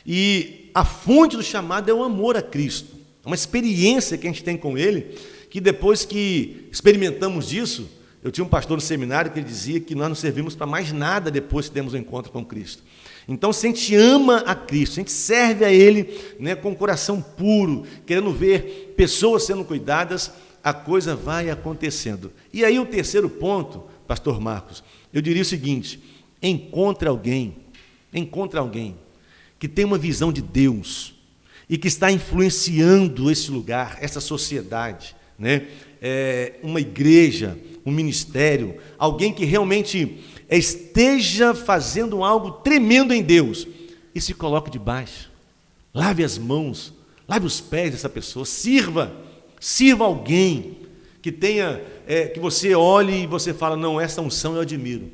E a fonte do chamado é o amor a Cristo. É uma experiência que a gente tem com Ele, que depois que experimentamos disso, eu tinha um pastor no seminário que ele dizia que nós não servimos para mais nada depois que temos um encontro com Cristo. Então, se a gente ama a Cristo, se a gente serve a Ele, né, com o coração puro, querendo ver pessoas sendo cuidadas, a coisa vai acontecendo. E aí o terceiro ponto, pastor Marcos, eu diria o seguinte: encontre alguém que tem uma visão de Deus e que está influenciando esse lugar, essa sociedade, né? Uma igreja, um ministério, alguém que realmente esteja fazendo algo tremendo em Deus, e se coloque debaixo, lave as mãos, lave os pés dessa pessoa, sirva alguém que tenha, que você olhe e você fala: não, essa unção eu admiro.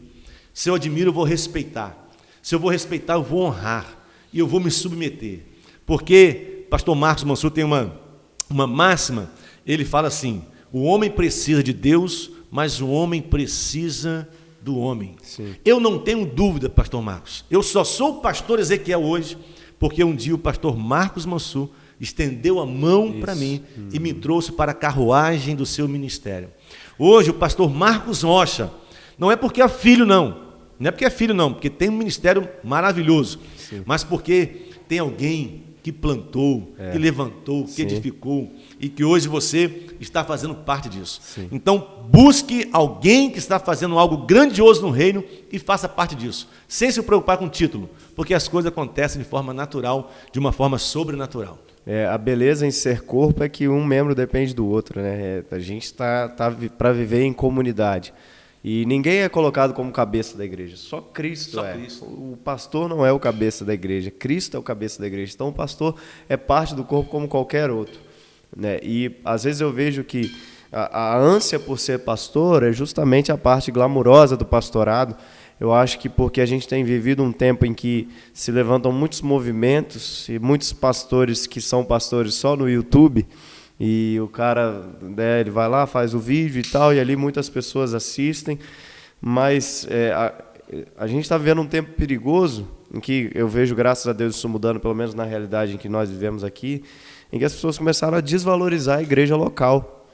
Se eu admiro, eu vou respeitar. Se eu vou respeitar, eu vou honrar. E eu vou me submeter. Porque pastor Marcos Mansur tem uma máxima, ele fala assim: o homem precisa de Deus, mas o homem precisa do homem. Sim. Eu não tenho dúvida, pastor Marcos, eu só sou o pastor Ezequiel hoje, porque um dia o pastor Marcos Mansur estendeu a mão para mim e me trouxe para a carruagem do seu ministério. Hoje o pastor Marcos Rocha, não é porque é filho não é porque é filho não, porque tem um ministério maravilhoso. Sim. Mas porque tem alguém que plantou, que levantou, que edificou, e que hoje você está fazendo parte disso. Sim. Então, busque alguém que está fazendo algo grandioso no reino e faça parte disso, sem se preocupar com o título, porque as coisas acontecem de forma natural, de uma forma sobrenatural. A beleza em ser corpo é que um membro depende do outro, né? A gente está para viver em comunidade. E ninguém é colocado como cabeça da igreja, só Cristo é. O pastor não é o cabeça da igreja, Cristo é o cabeça da igreja. Então o pastor é parte do corpo como qualquer outro, né? E às vezes eu vejo que a ânsia por ser pastor é justamente a parte glamurosa do pastorado. Eu acho que porque a gente tem vivido um tempo em que se levantam muitos movimentos e muitos pastores que são pastores só no YouTube, e o cara, né, ele vai lá, faz o vídeo e tal, e ali muitas pessoas assistem, mas a gente está vivendo um tempo perigoso, em que eu vejo, graças a Deus, isso mudando, pelo menos na realidade em que nós vivemos aqui, em que as pessoas começaram a desvalorizar a igreja local,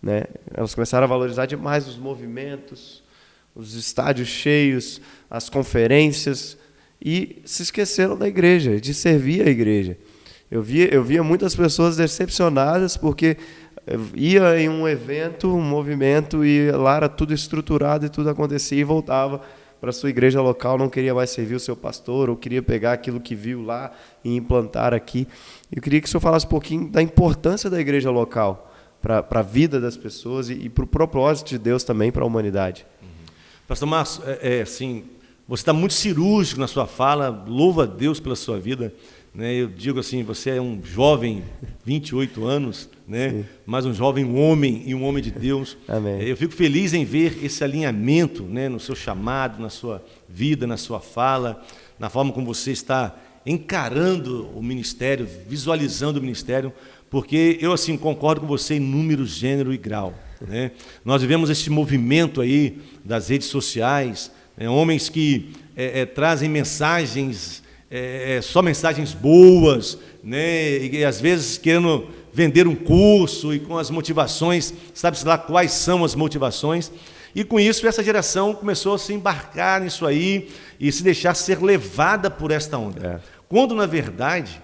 né? Elas começaram a valorizar demais os movimentos, os estádios cheios, as conferências, e se esqueceram da igreja, de servir a igreja. Eu via muitas pessoas decepcionadas porque ia em um evento, um movimento, e lá era tudo estruturado e tudo acontecia, e voltava para a sua igreja local, não queria mais servir o seu pastor, ou queria pegar aquilo que viu lá e implantar aqui. Eu queria que o senhor falasse um pouquinho da importância da igreja local para a vida das pessoas e para o propósito de Deus também para a humanidade. Pastor Márcio, assim, você está muito cirúrgico na sua fala, louva a Deus pela sua vida. né? Eu digo assim, você é um jovem, 28 anos, né? Sim. Mas um jovem homem e um homem de Deus. Amém. Eu fico feliz em ver esse alinhamento, né, no seu chamado, na sua vida, na sua fala, na forma como você está encarando o ministério, visualizando o ministério, porque eu assim concordo com você em número, gênero e grau, né? Nós vivemos esse movimento aí das redes sociais, né, homens que trazem mensagens, só mensagens boas, né, e às vezes querendo vender um curso e com as motivações, sabe-se lá quais são as motivações, e com isso essa geração começou a se embarcar nisso aí e se deixar ser levada por esta onda. Quando, na verdade,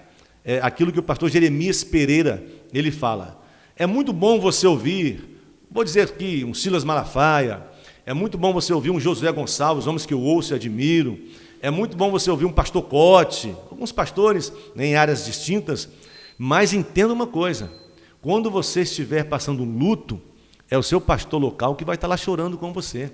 aquilo que o pastor Jeremias Pereira, ele fala, é muito bom você ouvir, vou dizer aqui, um Silas Malafaia, é muito bom você ouvir um Josué Gonçalves, homens que eu ouço e admiro, é muito bom você ouvir um pastor Cote, alguns pastores, né, em áreas distintas, mas entenda uma coisa, quando você estiver passando um luto, é o seu pastor local que vai estar lá chorando com você.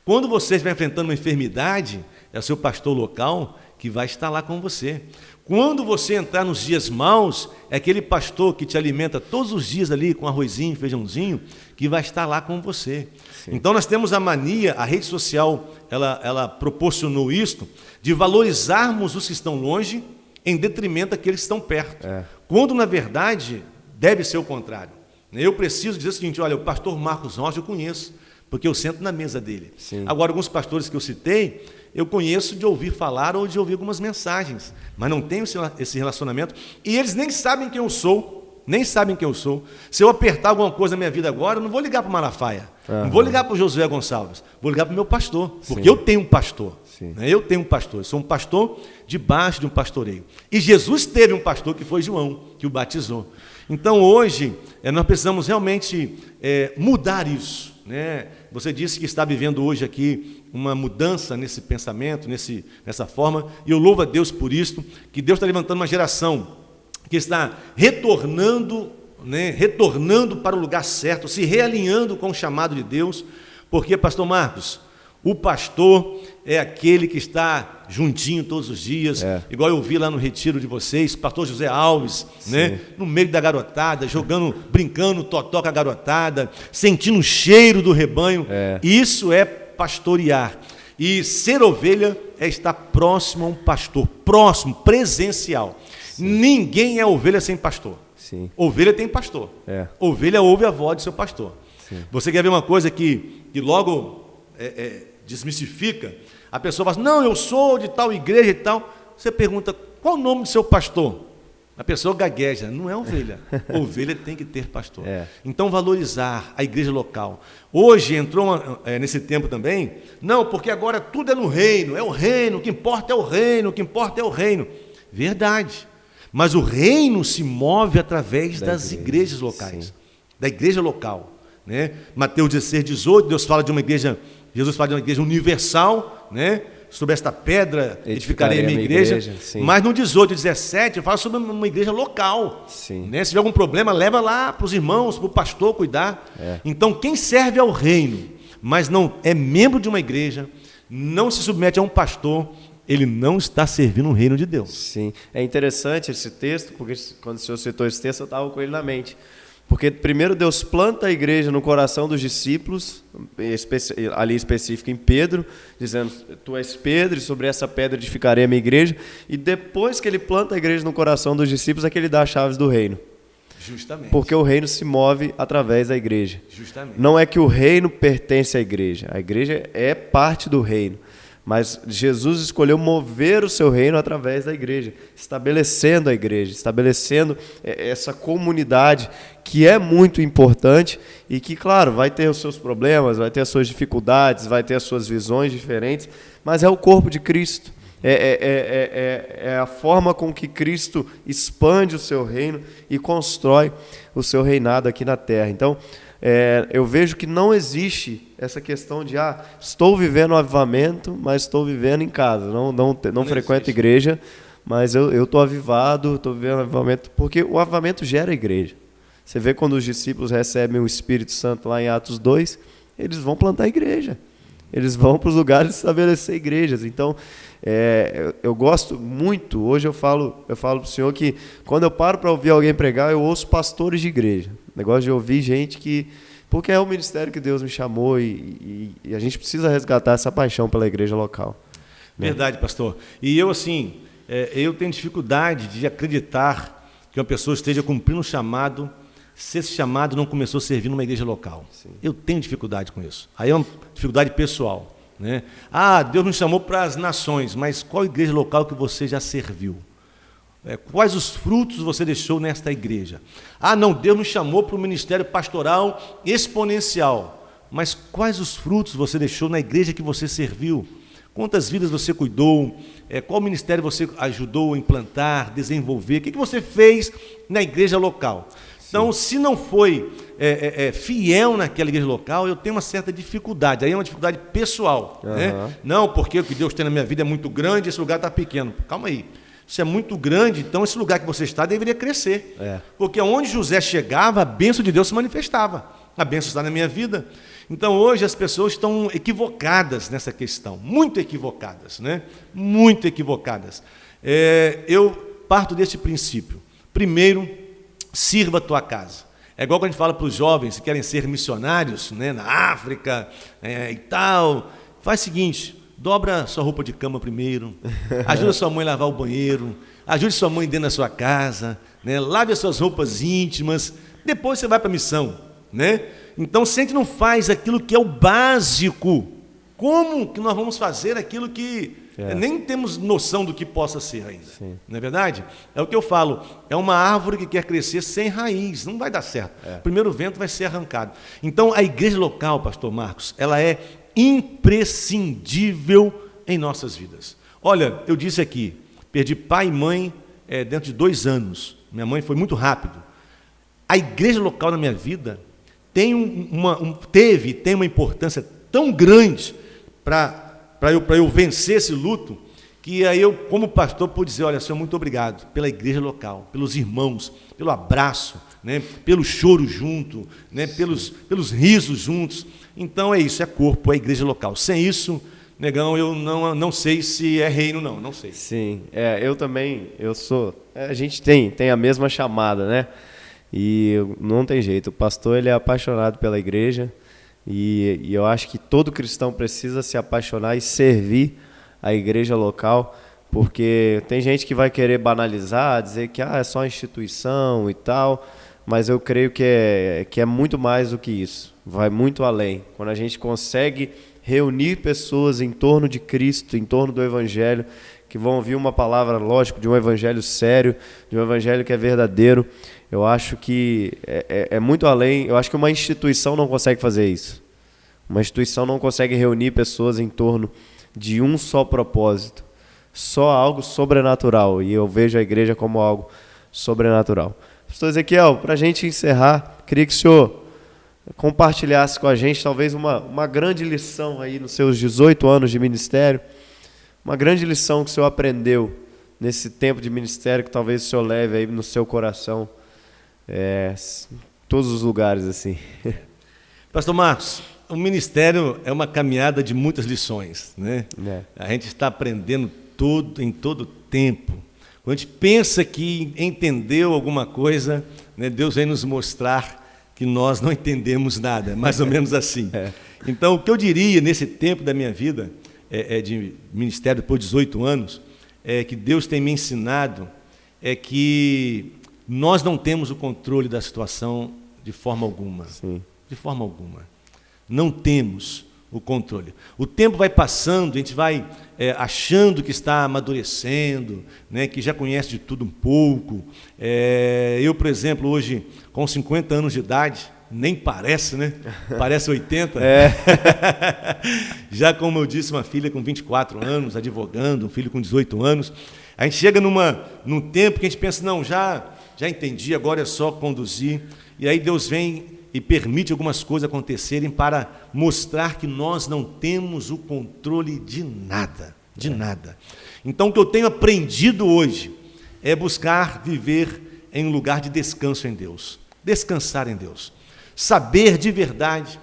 Quando você estiver enfrentando uma enfermidade, é o seu pastor local que vai estar lá com você. Quando você entrar nos dias maus, é aquele pastor que te alimenta todos os dias ali com arrozinho, feijãozinho, que vai estar lá com você. Sim. Então nós temos a mania, a rede social, ela proporcionou isto, de valorizarmos os que estão longe em detrimento daqueles que estão perto. Quando, na verdade, deve ser o contrário. Eu preciso dizer o seguinte, olha, o pastor Marcos Rocha eu conheço, porque eu sento na mesa dele. Sim. Agora, alguns pastores que eu citei, eu conheço de ouvir falar ou de ouvir algumas mensagens, mas não tenho esse relacionamento, e eles nem sabem quem eu sou, nem sabem quem eu sou. Se eu apertar alguma coisa na minha vida agora, eu não vou ligar para o Malafaia, não vou ligar para o Josué Gonçalves, vou ligar para o meu pastor, porque eu tenho um pastor. Né? Eu tenho um pastor, eu sou um pastor debaixo de um pastoreio. E Jesus teve um pastor que foi João, que o batizou. Então, hoje, nós precisamos realmente mudar isso, né? Você disse que está vivendo hoje aqui uma mudança nesse pensamento, nessa forma, e eu louvo a Deus por isso, que Deus está levantando uma geração que está retornando, né, retornando para o lugar certo, se realinhando com o chamado de Deus, porque, pastor Marcos, o pastor é aquele que está juntinho todos os dias, igual eu vi lá no retiro de vocês, pastor José Alves, né, no meio da garotada, jogando, brincando, totó com a garotada, sentindo o cheiro do rebanho. Isso é pastorear. E ser ovelha é estar próximo a um pastor, próximo, presencial. Ninguém é ovelha sem pastor. Ovelha tem pastor. Ovelha ouve a voz do seu pastor. Você quer ver uma coisa que logo desmistifica? A pessoa fala assim, não, eu sou de tal igreja e tal. Você pergunta, qual o nome do seu pastor? A pessoa gagueja, não é ovelha. Ovelha tem que ter pastor. Então, valorizar a igreja local. Hoje entrou nesse tempo também, não, porque agora tudo é no reino, é o reino, o que importa é o reino, o que importa é o reino. Verdade. Mas o reino se move através das igrejas locais, da igreja local. Né? Mateus 16, 18, Deus fala de uma igreja, Jesus fala de uma igreja universal, né? Sobre esta pedra edificarei a minha igreja. Mas no 18 e 17 fala sobre uma igreja local. Né? Se tiver algum problema, leva lá para os irmãos, para o pastor cuidar. Então, quem serve ao reino, mas não é membro de uma igreja, não se submete a um pastor, ele não está servindo o reino de Deus. Sim, é interessante esse texto, porque quando o senhor citou esse texto, eu estava com ele na mente. Porque primeiro Deus planta a igreja no coração dos discípulos, ali específico em Pedro, dizendo, tu és Pedro, e sobre essa pedra edificarei a minha igreja. E depois que ele planta a igreja no coração dos discípulos, é que ele dá as chaves do reino. Justamente. Porque o reino se move através da igreja. Justamente. Não é que o reino pertence à igreja. A igreja é parte do reino. Mas Jesus escolheu mover o seu reino através da igreja, estabelecendo a igreja, estabelecendo essa comunidade que é muito importante e que, claro, vai ter os seus problemas, vai ter as suas dificuldades, vai ter as suas visões diferentes, mas é o corpo de Cristo. É a forma com que Cristo expande o seu reino e constrói o seu reinado aqui na terra. Então, eu vejo que não existe essa questão de estou vivendo o avivamento, mas estou vivendo em casa, não frequento igreja, mas eu estou avivado, estou vivendo o avivamento, porque o avivamento gera igreja. Você vê quando os discípulos recebem o Espírito Santo lá em Atos 2, eles vão plantar a igreja. eles vão para os lugares estabelecer igrejas. Então, eu gosto muito, hoje eu falo para o senhor que quando eu paro para ouvir alguém pregar, eu ouço pastores de igreja. Negócio de ouvir gente que... Porque é o ministério que Deus me chamou e a gente precisa resgatar essa paixão pela igreja local. Verdade, pastor. E eu, assim, eu tenho dificuldade de acreditar que uma pessoa esteja cumprindo um chamado, se esse chamado não começou a servir numa igreja local. Sim. Eu tenho dificuldade com isso. Aí é uma dificuldade pessoal, né? Deus nos chamou para as nações, mas qual igreja local que você já serviu? Quais os frutos você deixou nesta igreja? Não, Deus nos chamou para o ministério pastoral exponencial, mas quais os frutos você deixou na igreja que você serviu? Quantas vidas você cuidou? Qual ministério você ajudou a implantar, desenvolver? O que você fez na igreja local? Então, se não foi fiel naquela igreja local, eu tenho uma certa dificuldade. Aí é uma dificuldade pessoal. Né? Não, porque o que Deus tem na minha vida é muito grande, esse lugar está pequeno. Calma aí. Isso é muito grande, então esse lugar que você está deveria crescer. Porque onde José chegava, a bênção de Deus se manifestava. A bênção está na minha vida. Então, hoje as pessoas estão equivocadas nessa questão. Muito equivocadas. Né? Muito equivocadas. Eu parto desse princípio. Primeiro, sirva a tua casa. É igual quando a gente fala para os jovens que querem ser missionários, né, na África e tal. Faz o seguinte, dobra sua roupa de cama primeiro, ajuda sua mãe a lavar o banheiro, ajude sua mãe dentro da sua casa, né, lave as suas roupas íntimas, depois você vai para a missão. Né? Então, se a gente não faz aquilo que é o básico, como que nós vamos fazer aquilo que nem temos noção do que possa ser ainda? Sim. Não é verdade? É o que eu falo, é uma árvore que quer crescer sem raiz, não vai dar certo. O primeiro vento vai ser arrancado. Então, a igreja local, pastor Marcos, ela é imprescindível em nossas vidas. Olha, eu disse aqui, perdi pai e mãe dentro de 2 anos. Minha mãe foi muito rápido. A igreja local na minha vida tem uma importância tão grande para eu vencer esse luto, que aí eu, como pastor, pude dizer, olha, Senhor, muito obrigado pela igreja local, pelos irmãos, pelo abraço, né, pelo choro junto, né, pelos risos juntos. Então é isso, é corpo, é igreja local. Sem isso, negão, eu não sei se é reino, não sei. Sim, eu também, a gente tem a mesma chamada, né? E não tem jeito, o pastor ele é apaixonado pela igreja e eu acho que todo cristão precisa se apaixonar e servir a igreja local, porque tem gente que vai querer banalizar, dizer que é só instituição e tal, mas eu creio que é muito mais do que isso, vai muito além. Quando a gente consegue reunir pessoas em torno de Cristo, em torno do Evangelho, que vão ouvir uma palavra, lógico, de um Evangelho sério, de um Evangelho que é verdadeiro, eu acho que é muito além. Eu acho que uma instituição não consegue fazer isso. Uma instituição não consegue reunir pessoas em torno de um só propósito, só algo sobrenatural, e eu vejo a igreja como algo sobrenatural. Pastor Ezequiel, para a gente encerrar, queria que o senhor compartilhasse com a gente talvez uma grande lição aí nos seus 18 anos de ministério, uma grande lição que o senhor aprendeu nesse tempo de ministério, que talvez o senhor leve aí no seu coração, todos os lugares assim. Pastor Marcos, o ministério é uma caminhada de muitas lições, né? A gente está aprendendo em todo tempo. Quando a gente pensa que entendeu alguma coisa, né, Deus vem nos mostrar que nós não entendemos nada, mais ou menos assim. Então, o que eu diria nesse tempo da minha vida, de ministério depois de 18 anos, que Deus tem me ensinado, é que nós não temos o controle da situação de forma alguma. Sim. De forma alguma. Não temos o controle. O tempo vai passando, a gente vai achando que está amadurecendo, né, que já conhece de tudo um pouco. Eu, por exemplo, hoje, com 50 anos de idade, nem parece, né? Parece 80. Já, como eu disse, uma filha com 24 anos, advogando, um filho com 18 anos. A gente chega num tempo que a gente pensa, não, já entendi, agora é só conduzir. E aí Deus vem e permite algumas coisas acontecerem para mostrar que nós não temos o controle de nada, de nada. Então, o que eu tenho aprendido hoje é buscar viver em um lugar de descanso em Deus, descansar em Deus, saber de verdade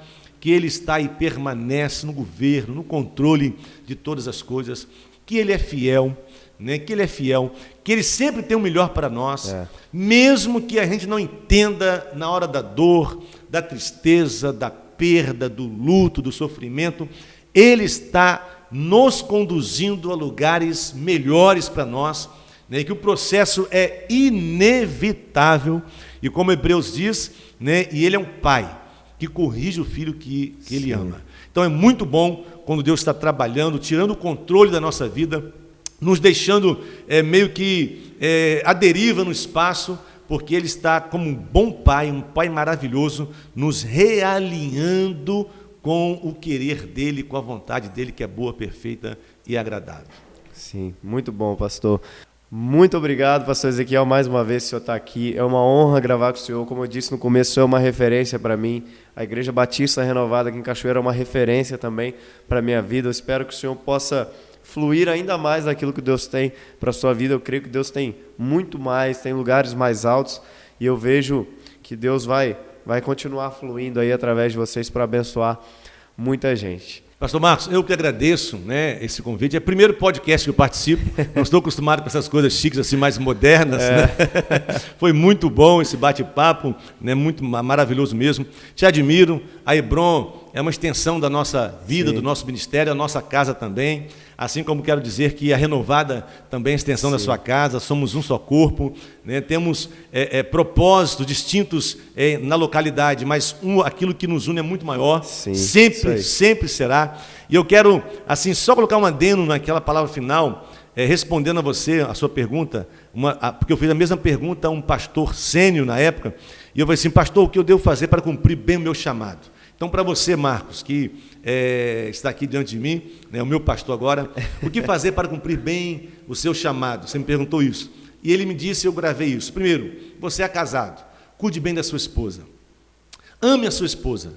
que Ele está e permanece no governo, no controle de todas as coisas, que Ele é fiel, né? Que Ele é fiel, que Ele sempre tem o melhor para nós, mesmo que a gente não entenda na hora da dor, da tristeza, da perda, do luto, do sofrimento, Ele está nos conduzindo a lugares melhores para nós, né? Que o processo é inevitável, e como Hebreus diz, né? E Ele é um pai que corrige o filho que Ele ama. Então é muito bom quando Deus está trabalhando, tirando o controle da nossa vida, nos deixando meio que à deriva no espaço, porque Ele está como um bom pai, um pai maravilhoso, nos realinhando com o querer dEle, com a vontade dEle, que é boa, perfeita e agradável. Sim, muito bom, pastor. Muito obrigado, pastor Ezequiel, mais uma vez o senhor está aqui. É uma honra gravar com o senhor. Como eu disse no começo, o senhor é uma referência para mim. A Igreja Batista Renovada aqui em Cachoeira é uma referência também para a minha vida. Eu espero que o senhor possa fluir ainda mais daquilo que Deus tem para a sua vida. Eu creio que Deus tem muito mais, tem lugares mais altos, e eu vejo que Deus vai continuar fluindo aí através de vocês para abençoar muita gente. Pastor Marcos, eu que agradeço, né, esse convite. É o primeiro podcast que eu participo. Não estou acostumado com essas coisas chiques, assim, mais modernas. Né? Foi muito bom esse bate-papo, né, muito maravilhoso mesmo. Te admiro. A Hebron é uma extensão da nossa vida, do nosso ministério, a nossa casa também. Assim como quero dizer que a Renovada também é a extensão da sua casa, somos um só corpo, né? Temos propósitos distintos na localidade, mas aquilo que nos une é muito maior, sempre será. E eu quero, assim, só colocar um adendo naquela palavra final, respondendo a você, a sua pergunta, porque eu fiz a mesma pergunta a um pastor sênior na época, e eu falei assim: pastor, o que eu devo fazer para cumprir bem o meu chamado? Então, para você, Marcos, que está aqui diante de mim, né, o meu pastor agora, o que fazer para cumprir bem o seu chamado? Você me perguntou isso. E ele me disse, eu gravei isso. Primeiro, você é casado, cuide bem da sua esposa. Ame a sua esposa.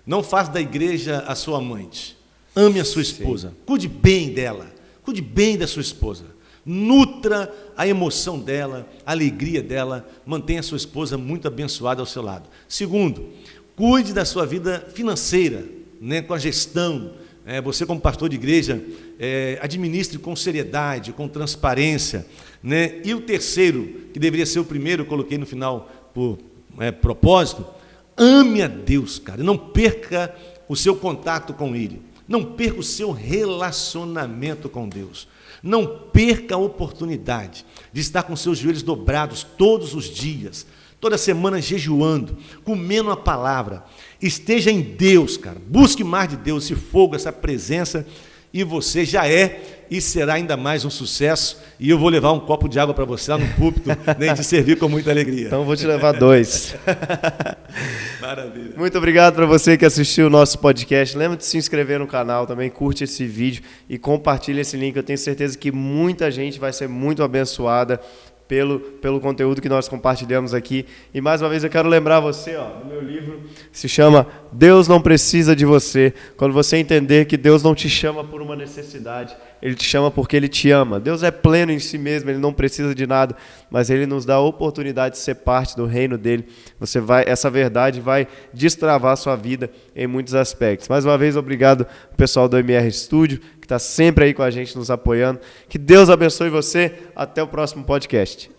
Não faça da igreja a sua amante. Ame a sua esposa. Cuide bem dela. Cuide bem da sua esposa. Nutra a emoção dela, a alegria dela. Mantenha a sua esposa muito abençoada ao seu lado. Segundo, cuide da sua vida financeira, né, com a gestão. Você, como pastor de igreja, administre com seriedade, com transparência. Né? E o terceiro, que deveria ser o primeiro, eu coloquei no final por propósito: ame a Deus, cara. Não perca o seu contato com Ele. Não perca o seu relacionamento com Deus. Não perca a oportunidade de estar com seus joelhos dobrados todos os dias, toda semana jejuando, comendo a palavra. Esteja em Deus, cara. Busque mais de Deus, esse fogo, essa presença, e você já é e será ainda mais um sucesso. E eu vou levar um copo de água para você lá no púlpito, né, e te servir com muita alegria. Então vou te levar 2. Maravilha. Muito obrigado para você que assistiu o nosso podcast. Lembra de se inscrever no canal, também curte esse vídeo e compartilha esse link. Eu tenho certeza que muita gente vai ser muito abençoada pelo conteúdo que nós compartilhamos aqui. E mais uma vez eu quero lembrar você, do meu livro, se chama Deus Não Precisa de Você. Quando você entender que Deus não te chama por uma necessidade, Ele te chama porque Ele te ama. Deus é pleno em si mesmo, Ele não precisa de nada, mas Ele nos dá a oportunidade de ser parte do reino dEle. Essa verdade vai destravar a sua vida em muitos aspectos. Mais uma vez, obrigado ao pessoal do MR Studio, que está sempre aí com a gente, nos apoiando. Que Deus abençoe você. Até o próximo podcast.